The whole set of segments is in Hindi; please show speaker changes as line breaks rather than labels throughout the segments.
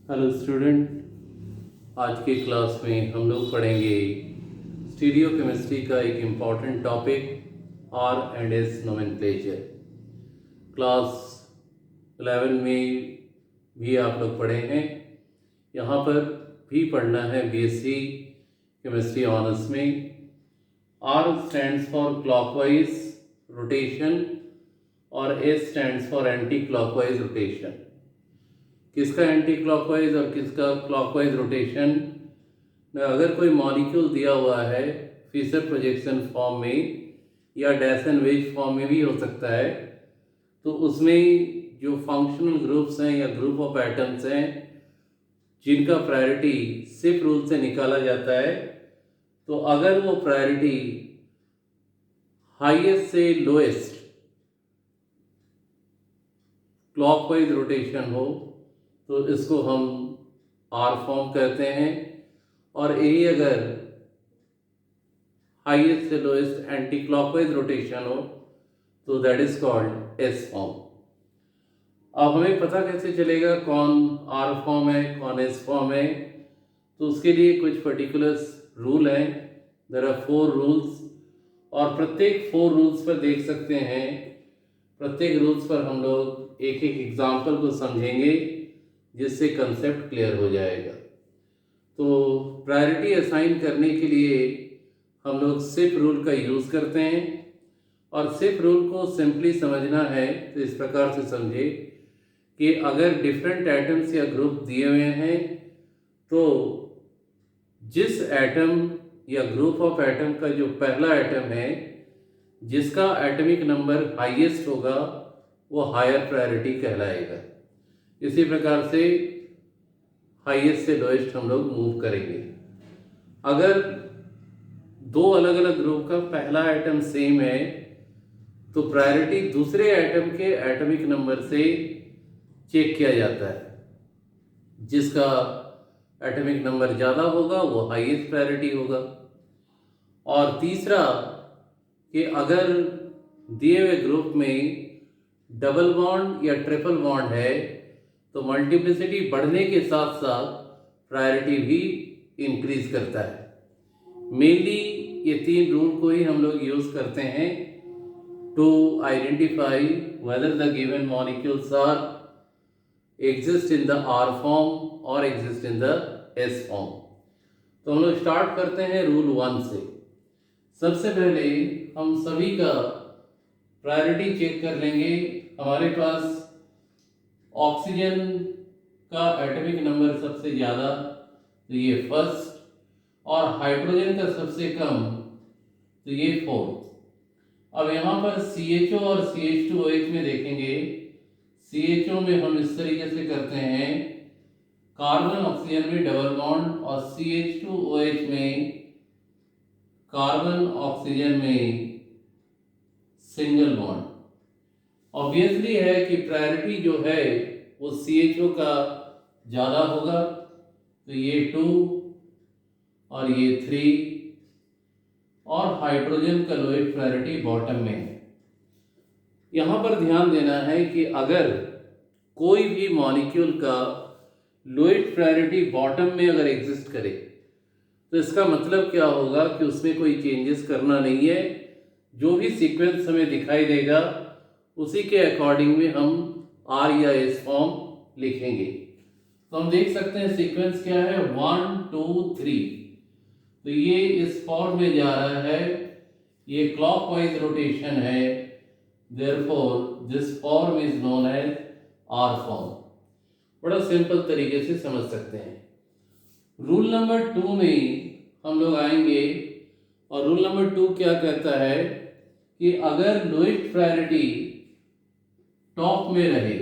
हेलो स्टूडेंट, आज की क्लास में हम लोग पढ़ेंगे स्टीरियो केमिस्ट्री का एक important topic R and S nomenclature. Class 11 में भी आप लोग पढ़े हैं, यहाँ पर भी पढ़ना है बीएससी केमिस्ट्री ऑनर्स में। R stands for clockwise rotation और S stands for anti clockwise rotation. किसका एंटी क्लॉकवाइज और किसका क्लॉकवाइज रोटेशन में अगर कोई मॉलिक्यूल दिया हुआ है फिशर प्रोजेक्शन फॉर्म में या डैश एंड वेज फॉर्म में भी हो सकता है, तो उसमें जो फंक्शनल ग्रुप्स हैं या ग्रुप ऑफ एटम्स हैं जिनका प्रायोरिटी सिप रूल से निकाला जाता है, तो अगर वो प्रायोरिटी हाईएस्ट से लोएस्ट क्लॉकवाइज रोटेशन हो तो इसको हम आर फॉर्म कहते हैं, और यही अगर हाईएस्ट से लोएस्ट एंटी क्लॉकवाइज रोटेशन हो तो that is called S form. अब हमें पता कैसे चलेगा कौन आर फॉर्म है कौन एस फॉर्म है? तो उसके लिए कुछ पर्टिकुलर्स रूल हैं। देयर आर 4 रूल्स, और प्रत्येक 4 रूल्स पर देख सकते हैं, प्रत्येक रूल्स पर हम लोग एक एक एग्जाम्पल को समझेंगे जिससे कंसेप्ट क्लियर हो जाएगा। तो प्रायोरिटी असाइन करने के लिए हम लोग सिप रूल का यूज़ करते हैं, और सिप रूल को सिंपली समझना है तो इस प्रकार से समझे कि अगर डिफरेंट एटम्स या ग्रुप दिए हुए हैं तो जिस एटम या ग्रुप ऑफ एटम का जो पहला एटम है जिसका एटॉमिक नंबर हाईएस्ट होगा वो हायर प्रायोरिटी कहलाएगा। इसी प्रकार से हाईएस्ट से लोएस्ट हम लोग मूव करेंगे। अगर दो अलग अलग ग्रुप का पहला एटम सेम है तो प्रायोरिटी दूसरे एटम के एटॉमिक नंबर से चेक किया जाता है। जिसका एटॉमिक नंबर ज़्यादा होगा वो हाईएस्ट प्रायोरिटी होगा। और तीसरा कि अगर दिए हुए ग्रुप में डबल बॉन्ड या ट्रिपल बॉन्ड है तो मल्टीप्लिसिटी बढ़ने के साथ साथ प्रायोरिटी भी इंक्रीज करता है। मेनली ये 3 रूल को ही हम लोग यूज़ करते हैं to identify whether the given molecules are exist in the R form और exist in the S form. तो हम लोग स्टार्ट करते हैं रूल 1 से। सबसे पहले हम सभी का प्रायोरिटी चेक कर लेंगे। हमारे पास ऑक्सीजन का एटॉमिक नंबर सबसे ज़्यादा तो ये फर्स्ट, और हाइड्रोजन का सबसे कम तो ये 4th। अब यहाँ पर CHO और CH2OH में देखेंगे, CHO में हम इस तरीके से करते हैं, कार्बन ऑक्सीजन में डबल बॉन्ड और CH2OH में कार्बन ऑक्सीजन में सिंगल बॉन्ड। ऑब्वियसली है कि प्रायोरिटी जो है वो CHO का ज़्यादा होगा, तो ये 2 और ये 3, और हाइड्रोजन का लोएस्ट प्रायोरिटी बॉटम में है। यहाँ पर ध्यान देना है कि अगर कोई भी मॉलिक्यूल का लोएस्ट प्रायोरिटी बॉटम में अगर एग्जिस्ट करे तो इसका मतलब क्या होगा कि उसमें कोई चेंजेस करना नहीं है। जो भी सीक्वेंस हमें दिखाई देगा उसी के अकॉर्डिंग में हम आर या एस फॉर्म लिखेंगे। तो हम देख सकते हैं सीक्वेंस क्या है, 1 2 3। तो ये इस फॉर्म में जा रहा है, ये क्लॉकवाइज रोटेशन है, therefore this form is known as R form. बड़ा सिंपल तरीके से समझ सकते हैं। रूल नंबर 2 में हम लोग आएंगे, और रूल नंबर 2 क्या कहता है कि अगर लोएस्ट प्रायोरिटी टॉप में रहे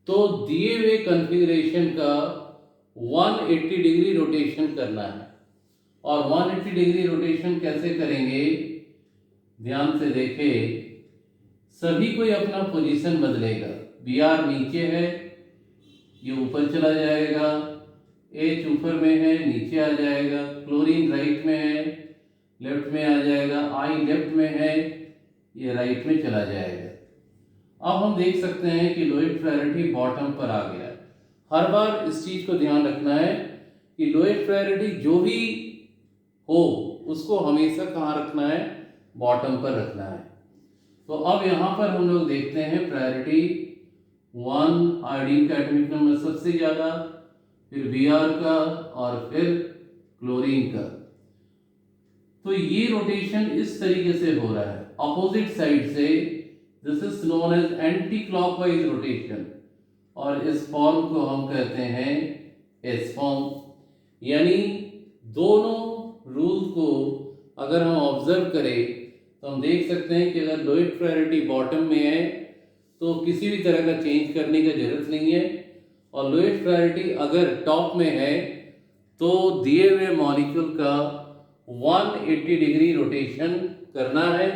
तो दिए हुए कॉन्फ़िगरेशन का 180 डिग्री रोटेशन करना है। और 180 डिग्री रोटेशन कैसे करेंगे, ध्यान से देखें। सभी कोई अपना पोजीशन बदलेगा। Br नीचे है, ये ऊपर चला जाएगा, H ऊपर में है, नीचे आ जाएगा, क्लोरीन राइट में है, लेफ्ट में आ जाएगा, I लेफ्ट में है, ये राइट में चला जाएगा। अब हम देख सकते हैं कि लोएस्ट प्रायोरिटी बॉटम पर आ गया। हर बार इस चीज को ध्यान रखना है कि लोएस्ट प्रायोरिटी जो भी हो उसको हमेशा कहाँ रखना है, बॉटम पर रखना है। तो अब यहाँ पर हम लोग देखते हैं प्रायोरिटी 1 आयोडीन का एटॉमिक नंबर सबसे ज़्यादा, फिर Br का और फिर क्लोरीन का। तो ये रोटेशन इस तरीके से हो रहा है अपोजिट साइड से। This is known as anti clockwise rotation और इस फॉर्म को हम कहते हैं एस फॉर्म। यानी दोनों रूल को अगर हम ऑब्जर्व करें तो हम देख सकते हैं कि अगर लोएस्ट प्रायोरिटी बॉटम में है तो किसी भी तरह का चेंज करने की जरूरत नहीं है, और लोएस्ट प्रायोरिटी अगर टॉप में है तो दिए हुए मॉलिक्यूल का 180 डिग्री रोटेशन करना है,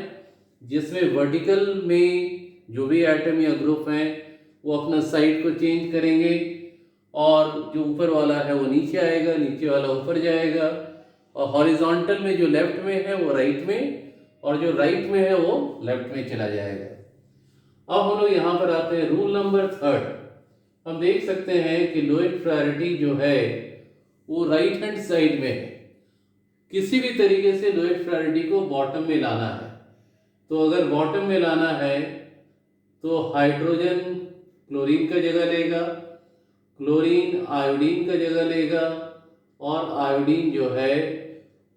जिसमें वर्टिकल में जो भी एटम या ग्रुप हैं वो अपना साइड को चेंज करेंगे, और जो ऊपर वाला है वो नीचे आएगा, नीचे वाला ऊपर जाएगा, और हॉरिजॉन्टल में जो लेफ्ट में है वो राइट में, और जो राइट में है वो लेफ्ट में चला जाएगा। अब हम लोग यहाँ पर आते हैं रूल नंबर 3। हम देख सकते हैं कि लोएस्ट प्रायोरिटी जो है वो राइट हैंड साइड में है। किसी भी तरीके से लोएस्ट प्रायोरिटी को बॉटम में लाना है। तो अगर बॉटम में लाना है तो हाइड्रोजन क्लोरीन का जगह लेगा, क्लोरीन आयोडीन का जगह लेगा, और आयोडीन जो है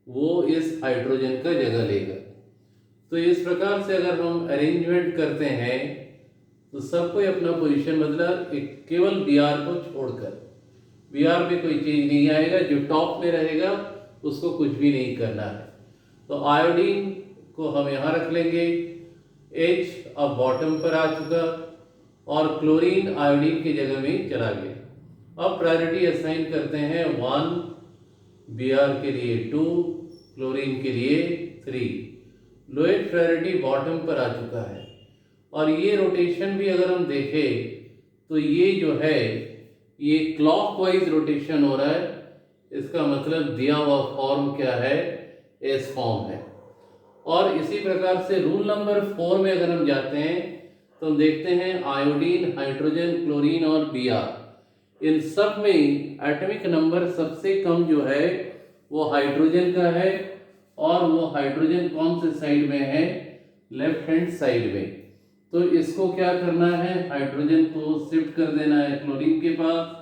वो इस हाइड्रोजन का जगह लेगा। तो इस प्रकार से अगर हम अरेंजमेंट करते हैं तो सबको अपना पोजीशन मतलब केवल Br को छोड़कर, Br में कोई चेंज नहीं आएगा, जो टॉप में रहेगा उसको कुछ भी नहीं करना है। तो आयोडीन को हम यहाँ रख लेंगे, H अब बॉटम पर आ चुका, और क्लोरीन आयोडीन की जगह में चला गया। अब प्रायोरिटी असाइन करते हैं 1, Br के लिए 2, क्लोरीन के लिए 3। लोएस्ट प्रायोरिटी बॉटम पर आ चुका है, और ये रोटेशन भी अगर हम देखें तो ये जो है ये क्लॉकवाइज रोटेशन हो रहा है। इसका मतलब दिया हुआ फॉर्म क्या है, एस फॉर्म है। और इसी प्रकार से रूल नंबर 4 में अगर हम जाते हैं तो हम देखते हैं आयोडीन, हाइड्रोजन, क्लोरीन और Br, इन सब में एटॉमिक नंबर सबसे कम जो है वो हाइड्रोजन का है, और वो हाइड्रोजन कौन से साइड में है, लेफ्ट हैंड साइड में। तो इसको क्या करना है, हाइड्रोजन को शिफ्ट कर देना है क्लोरीन के पास,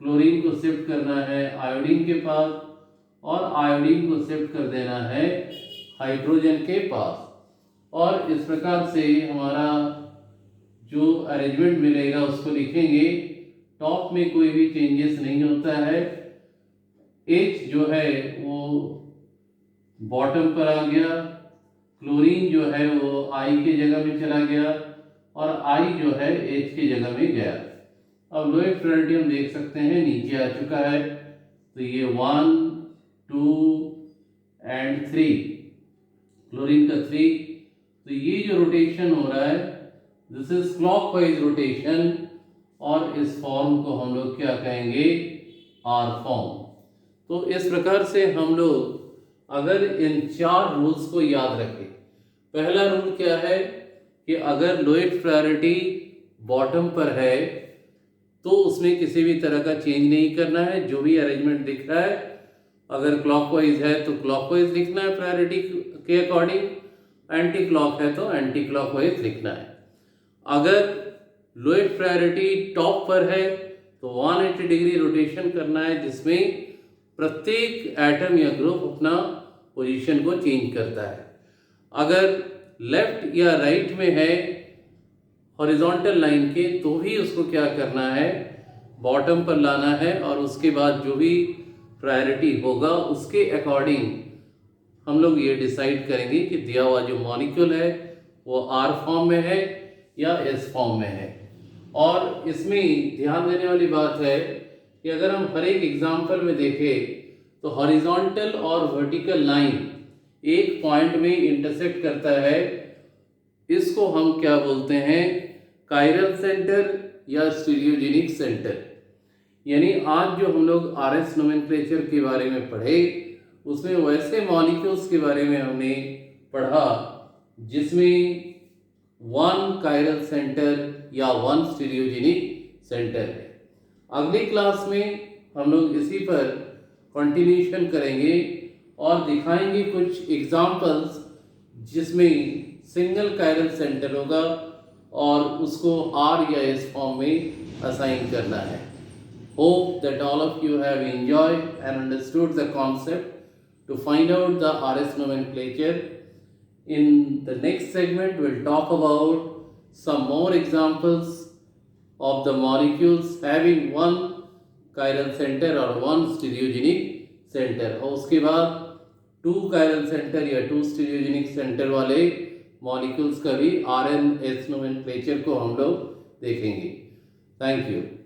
क्लोरीन को शिफ्ट करना है आयोडीन के पास, और आयोडीन को शिफ्ट कर देना है हाइड्रोजन के पास। और इस प्रकार से हमारा जो अरेंजमेंट मिलेगा उसको लिखेंगे। टॉप में कोई भी चेंजेस नहीं होता है, H जो है वो बॉटम पर आ गया, क्लोरीन जो है वो I के जगह में चला गया, और I जो है H की जगह में गया। अब लोएस्ट प्रायोरिटी हम देख सकते हैं नीचे आ चुका है, तो ये 1, 2 एंड 3, क्लोरीन का 3। तो ये जो रोटेशन हो रहा है दिस इज क्लॉकवाइज रोटेशन, और इस फॉर्म को हम लोग क्या कहेंगे, आर फॉर्म। तो इस प्रकार से हम लोग अगर इन 4 रूल्स को याद रखें। पहला रूल क्या है कि अगर लोएस्ट प्रायोरिटी बॉटम पर है तो उसमें किसी भी तरह का चेंज नहीं करना है। जो भी अरेंजमेंट दिख रहा है, अगर क्लॉकवाइज है तो क्लॉकवाइज लिखना है प्रायोरिटी के अकॉर्डिंग, एंटी क्लॉक है तो एंटी क्लॉकवाइज लिखना है। अगर लोएस्ट प्रायोरिटी टॉप पर है तो 180 डिग्री रोटेशन करना है, जिसमें प्रत्येक एटम या ग्रुप अपना पोजीशन को चेंज करता है। अगर लेफ्ट या राइट में है हॉरिजॉन्टल लाइन के, तो भी उसको क्या करना है, बॉटम पर लाना है, और उसके बाद जो भी प्रायोरिटी होगा उसके अकॉर्डिंग हम लोग ये डिसाइड करेंगे कि दिया हुआ जो मॉलिक्यूल है वो आर फॉर्म में है या एस फॉर्म में है। और इसमें ध्यान देने वाली बात है कि अगर हम हर एक एग्जाम्पल में देखें तो हॉरिजॉन्टल और वर्टिकल लाइन एक पॉइंट में इंटरसेक्ट करता है। इसको हम क्या बोलते हैं, कायरल सेंटर या स्टीरियोजेनिक सेंटर। यानी आज जो हम लोग आरएस नोमेनक्लेचर के बारे में पढ़े उसमें वैसे मॉलिक्यूल्स के बारे में हमने पढ़ा जिसमें 1 कायरल सेंटर या 1 स्टीरियोजेनिक सेंटर है। अगली क्लास में हम लोग इसी पर कंटिन्यूशन करेंगे और दिखाएंगे कुछ एग्जाम्पल्स जिसमें सिंगल कायरल सेंटर होगा और उसको आर या एस फॉर्म में असाइन करना है. Hope that all of you have enjoyed and understood the concept to find out the RS nomenclature. In the next segment, we'll talk about some more examples of the molecules having one chiral center or one stereogenic center. और उसके बाद टू chiral center या टू stereogenic center वाले molecules का भी RNS nomenclature को हम लोग देखेंगे. Thank you.